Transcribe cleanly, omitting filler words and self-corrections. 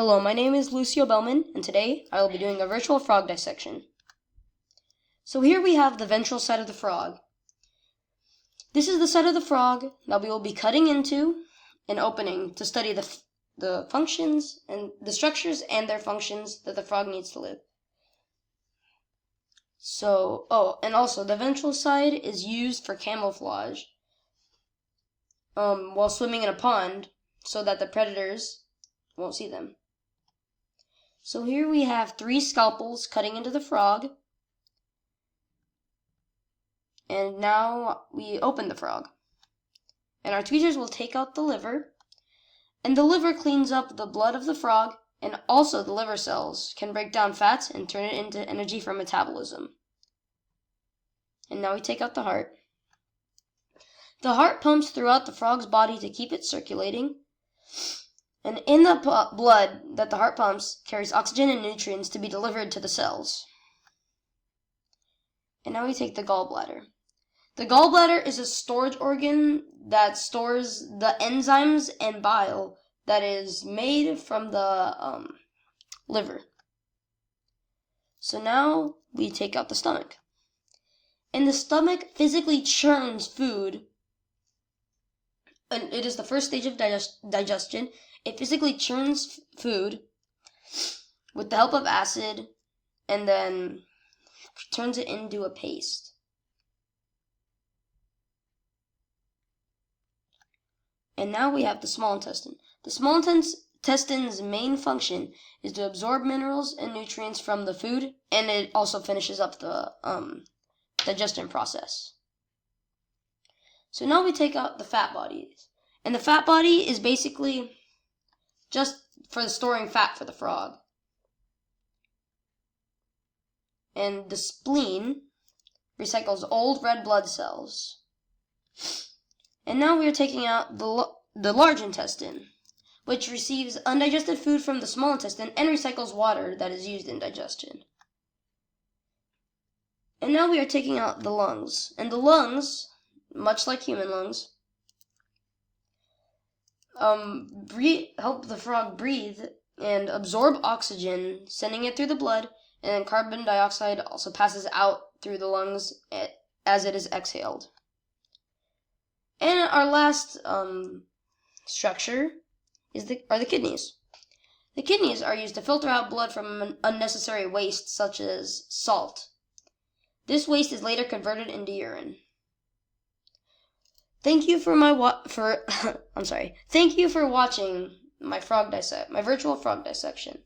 Hello, my name is Lucio Bellman, and today I will be doing a virtual frog dissection. So here we have the ventral side of the frog. This is the side of the frog that we will be cutting into and opening to study the functions and the structures and their functions that the frog needs to live. And also the ventral side is used for camouflage while swimming in a pond so that the predators won't see them. So here we have 3 scalpels cutting into the frog. And now we open the frog. And our tweezers will take out the liver. And the liver cleans up the blood of the frog, and also the liver cells can break down fats and turn it into energy for metabolism. And now we take out the heart. The heart pumps throughout the frog's body to keep it circulating. And in the blood that the heart pumps carries oxygen and nutrients to be delivered to the cells. And now we take the gallbladder. The gallbladder is a storage organ that stores the enzymes and bile that is made from the liver. So now we take out the stomach. And the stomach physically churns food. And it is the first stage of digestion. It physically churns food with the help of acid and then turns it into a paste. And now we have the small intestine. The small intestine's main function is to absorb minerals and nutrients from the food, and it also finishes up the digestion process. So now we take out the fat bodies. And the fat body is basically just for storing fat for the frog. And the spleen recycles old red blood cells. And now we are taking out the large intestine, which receives undigested food from the small intestine and recycles water that is used in digestion. And now we are taking out the lungs. And the lungs, much like human lungs, help the frog breathe and absorb oxygen, sending it through the blood, and then carbon dioxide also passes out through the lungs as it is exhaled. And our last structure are the kidneys. The kidneys are used to filter out blood from unnecessary waste such as salt. This waste is later converted into urine. Thank you for watching my virtual frog dissection.